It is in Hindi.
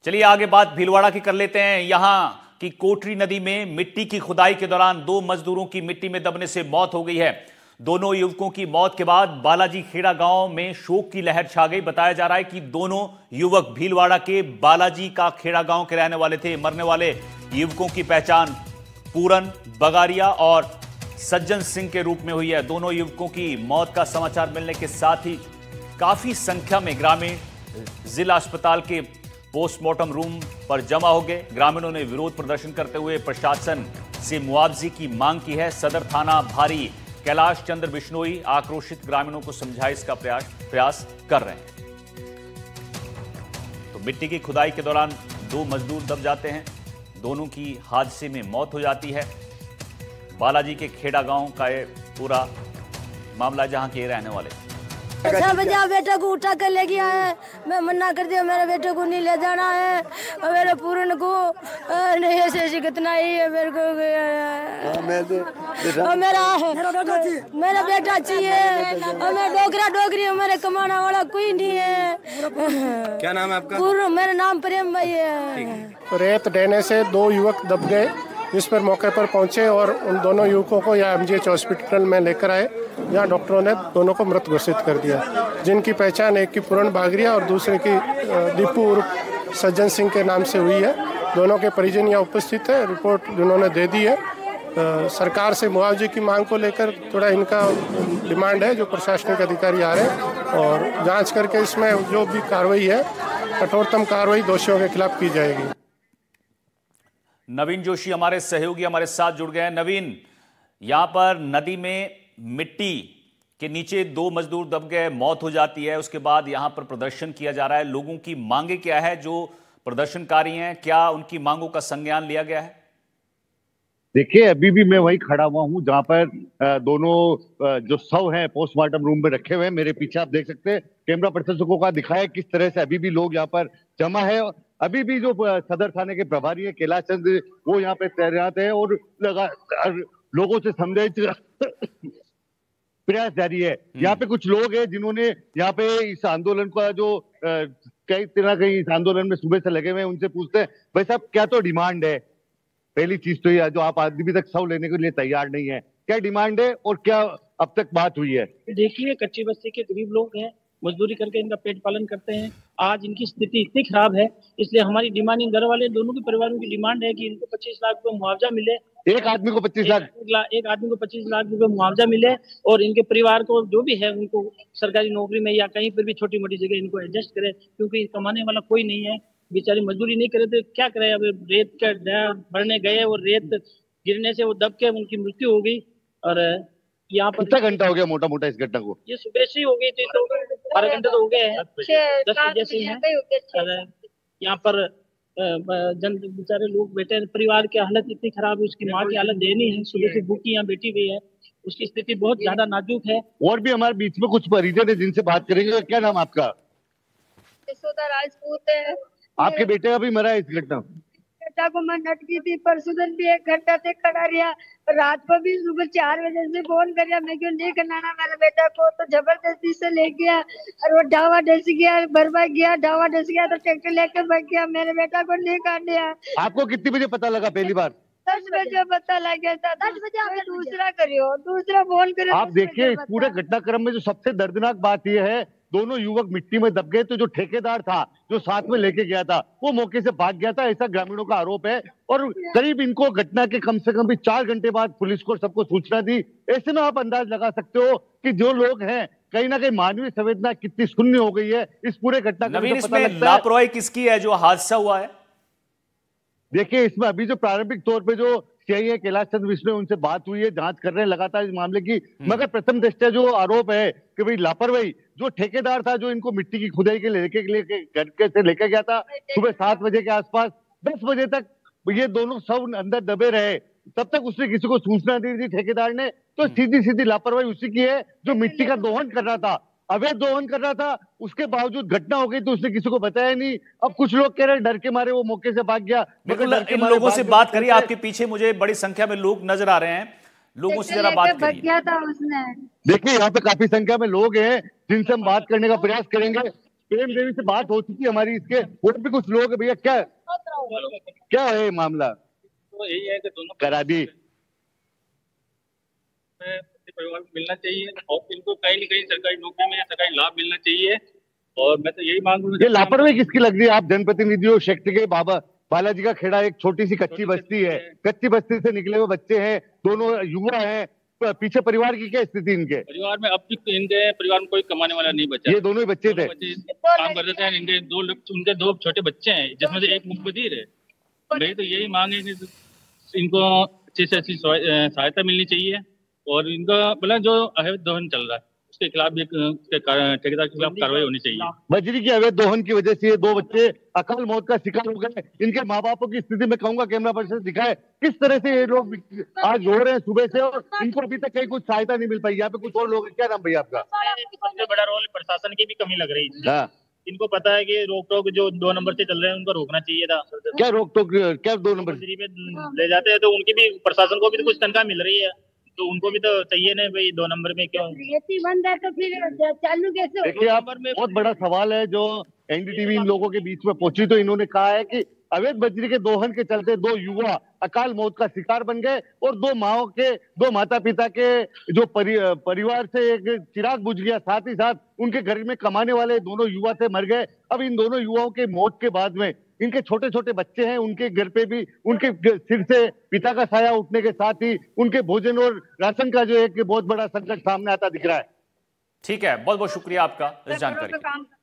चलिए आगे बात भीलवाड़ा की कर लेते हैं। यहां की कोटरी नदी में मिट्टी की खुदाई के दौरान 2 मजदूरों की मिट्टी में दबने से मौत हो गई है। दोनों युवकों की मौत के बाद बालाजी खेड़ा गांव में शोक की लहर छा गई। बताया जा रहा है कि दोनों युवक भीलवाड़ा के बालाजी का खेड़ा गांव के रहने वाले थे। मरने वाले युवकों की पहचान पूरन बगारिया और सज्जन सिंह के रूप में हुई है। दोनों युवकों की मौत का समाचार मिलने के साथ ही काफी संख्या में ग्रामीण जिला अस्पताल के पोस्टमार्टम रूम पर जमा हो गए। ग्रामीणों ने विरोध प्रदर्शन करते हुए प्रशासन से मुआवजे की मांग की है। सदर थाना भारी कैलाश चंद्र बिश्नोई आक्रोशित ग्रामीणों को समझाइश का प्रयास कर रहे हैं। तो मिट्टी की खुदाई के दौरान 2 मजदूर दब जाते हैं। दोनों की हादसे में मौत हो जाती है। बालाजी के खेड़ा गांव का ये पूरा मामला, जहां के रहने वाले 6 बजे बेटे को उठा कर ले गया है। मैं मना कर दिया, मेरे बेटे को नहीं ले जाना है और मेरे पूरन को नहीं ऐसे कितना ही है मेरे को और मेरा बेटा चाहिए और मैं डोगरी हूँ, मेरे कमाना वाला कोई नहीं है। क्या नाम है आपका? पूरन, मेरा नाम प्रेम भाई है। रेत देने से 2 युवक दब गए, इस पर मौके पर पहुंचे और उन दोनों युवकों को यहाँ एमजीएच हॉस्पिटल में लेकर आए। यहाँ डॉक्टरों ने दोनों को मृत घोषित कर दिया, जिनकी पहचान एक की पूरन बागरिया और दूसरे की दीपू उर्फ सज्जन सिंह के नाम से हुई है। दोनों के परिजन यहाँ उपस्थित है, रिपोर्ट उन्होंने दे दी है। सरकार से मुआवजे की मांग को लेकर थोड़ा इनका डिमांड है। जो प्रशासनिक अधिकारी आ रहे हैं और जाँच करके इसमें जो भी कार्रवाई है, कठोरतम कार्रवाई दोषियों के खिलाफ की जाएगी। नवीन जोशी हमारे सहयोगी हमारे साथ जुड़ गए हैं। नवीन, यहां पर नदी में मिट्टी के नीचे 2 मजदूर दब गए, मौत हो जाती है। उसके बाद यहां पर प्रदर्शन किया जा रहा है। लोगों की मांगे क्या है? जो प्रदर्शनकारी हैं, क्या उनकी मांगों का संज्ञान लिया गया है? देखिए, अभी भी मैं वहीं खड़ा हुआ हूं जहां पर दोनों जो शव हैं पोस्टमार्टम रूम में रखे हुए हैं। मेरे पीछे आप देख सकते हैं, कैमरा प्रदर्शकों का दिखाया किस तरह से अभी भी लोग यहाँ पर जमा है। अभी भी जो सदर थाने के प्रभारी है कैलाश चंद्र, वो यहाँ पे तैनात है और लोगों से समझाइश प्रयास जारी है। यहाँ पे कुछ लोग हैं जिन्होंने यहाँ पे इस आंदोलन का जो कई इस आंदोलन में सुबह से लगे हुए हैं, उनसे पूछते हैं भाई साहब क्या तो डिमांड है। पहली चीज तो ये जो आप अभी तक शव लेने के लिए तैयार नहीं है, क्या डिमांड है और क्या अब तक बात हुई है? देखिए, कच्ची बस्ती के गरीब लोग हैं, मजदूरी करके इनका पेट पालन करते हैं। आज इनकी स्थिति इतनी खराब है, इसलिए हमारी डिमांड, इन घर वाले दोनों के परिवारों की डिमांड है कि इनको 25 लाख रुपए मुआवजा मिले। एक आदमी को 25 लाख, एक आदमी को 25 लाख रुपए मुआवजा मिले और इनके परिवार को जो भी है उनको सरकारी नौकरी में या कहीं पर भी छोटी मोटी जगह इनको एडजस्ट करे, क्योंकि कमाने वाला कोई नहीं है। बेचारी मजदूरी नहीं करे तो क्या करे। अब रेत का भरने गए और रेत गिरने से वो दब के उनकी मृत्यु हो गई। और यहाँ पर कितना घंटा हो गया मोटा मोटा इस घटना को? ये सुबह से ही हो गई थी, तो 12 घंटे तो हो गए हैं, 10 बजे से हैं। यहाँ पर जन बेचारे लोग बैठे हैं। परिवार की हालत इतनी खराब है, उसकी माँ की हालत दयनीय है, सुबह से भूखी यहाँ बैठी हुई है, उसकी स्थिति बहुत ज्यादा नाजुक है। और भी हमारे बीच में कुछ परिजन है जिनसे बात करेंगे। क्या नाम आपका? राजपूत है। आपके बेटे का भी मरा है इस घटना? बेटा को मैं नटकी थी, परसों दिन भी 1 घंटा से खड़ा रहा, रात को भी सुबह 4 बजे से फोन कर मैं क्यों नहीं करना मेरे बेटा को, तो जबरदस्ती से ले गया और वो ढावा डस गया, बरबा गया, ढावा डस गया तो ट्रैक्टर लेकर भाग गया। मेरे बेटा को नहीं काट दिया। आपको कितनी बजे पता लगा पहली बार? 10 बजे पता लग गया था। 10 बजे आपने दूसरा फोन करो। आप देखिए, इस पूरे घटनाक्रम में जो सबसे दर्दनाक बात यह है, दोनों युवक मिट्टी में दब गए। तो जो ठेकेदार था जो साथ में लेके गया था, वो मौके से भाग गया था, ऐसा ग्रामीणों का आरोप है। और करीब इनको घटना के कम से कम भी 4 घंटे बाद पुलिस को सबको सूचना दी। ऐसे में आप अंदाज लगा सकते हो कि जो लोग हैं, कहीं ना कहीं मानवीय संवेदना कितनी शून्य हो गई है इस पूरे घटना। नवीन, इसमें लापरवाही किसकी है जो हादसा हुआ है? देखिए, इसमें अभी जो प्रारंभिक तौर पे जो सीआई है कैलाश चंद्र बिश्नोई, उनसे बात हुई है, जांच कर रहे हैं लगातार इस मामले की। मगर प्रथम दृष्टया जो आरोप है कि भाई लापरवाही, जो ठेकेदार था जो इनको मिट्टी की खुदाई के लेके गया था सुबह 7 बजे के आसपास, 10 बजे तक ये दोनों सब अंदर दबे रहे, तब तक उसने किसी को सूचना दी थी ठेकेदार ने। तो सीधी लापरवाही उसी की है जो मिट्टी का दोहन कर रहा था, अवैध दोहन कर रहा था। उसके बावजूद घटना हो गई तो उसने किसी को बताया नहीं। अब कुछ लोग कह रहे हैं डर के मारे वो मौके से भाग गया। इन लोगों से बात करिए, आपके पीछे मुझे बड़ी संख्या में लोग नजर आ रहे हैं, लोगों से जरा बात करिए। गया था उसने। देखिए, यहाँ पे काफी संख्या में लोग हैं जिनसे हम बात करने का प्रयास करेंगे। प्रेम देवी से बात हो चुकी हमारी, इसके और भी कुछ लोग भैया, क्या है मामला? तो यही है कि दोनों करा दी परिवार को मिलना चाहिए और इनको कहीं न कहीं सरकारी नौकरी में या सरकारी लाभ मिलना चाहिए। और मैं तो यही मांग रहा हूँ। ये लापरवाही किसकी लग रही है? आप जनप्रतिनिधि हो, क्षेत्र के बालाजी का खेड़ा एक छोटी सी कच्ची बस्ती है, कच्ची बस्ती से निकले हुए बच्चे हैं, दोनों युवा हैं, पीछे परिवार की क्या स्थिति? इनके परिवार में अब इनके परिवार में कोई कमाने वाला नहीं बचा। ये दोनों ही बच्चे थे, काम करते थे। उनके दो छोटे बच्चे हैं, जिसमें से एक मुखबिर है। मेरी तो यही मांग है कि इनको अच्छी से अच्छी सहायता मिलनी चाहिए और इनका मतलब जो अवैध दोहन चल रहा है उसके खिलाफ भी ठेकेदार के खिलाफ कार्रवाई होनी चाहिए। बजरी के अवैध दोहन की वजह से ये दो बच्चे अकाल मौत का शिकार हो गए। इनके माँ बापों की स्थिति में कहूंगा कैमरा पर्सन दिखाए किस तरह से ये लोग आज रो रहे हैं सुबह से और इनको अभी तक कहीं कुछ सहायता नहीं मिल पाई। यहाँ पे कुछ और लोग, क्या नाम भैया आपका? सबसे बड़ा रोल प्रशासन की भी कमी लग रही है। इनको पता है कि रोक टोक जो 2 नंबर से चल रहे हैं उनको रोकना चाहिए था। क्या रोक टोक, क्या 2 नंबर पे ले जाते हैं तो उनकी भी, प्रशासन को भी तो कुछ तनख्वाह मिल रही है, तो उनको भी तो चाहिए ना भाई 2 नंबर में क्यों बंद है तो फिर चालू कैसे? देखिए आप, बहुत बड़ा सवाल है जो एनडीटीवी इन लोगों के बीच में पहुंची तो इन्होंने कहा है कि अवैध बजरी के दोहन के चलते 2 युवा अकाल मौत का शिकार बन गए और 2 माता पिता के जो परिवार से एक चिराग बुझ गया, साथ ही साथ उनके घर में कमाने वाले दोनों युवा थे, मर गए। अब इन दोनों युवाओं के मौत के बाद में इनके छोटे छोटे बच्चे हैं, उनके घर पे भी उनके सिर से पिता का साया उठने के साथ ही उनके भोजन और राशन का जो एक बहुत बड़ा संकट सामने आता दिख रहा है। ठीक है, बहुत बहुत शुक्रिया आपका इस जानकारी।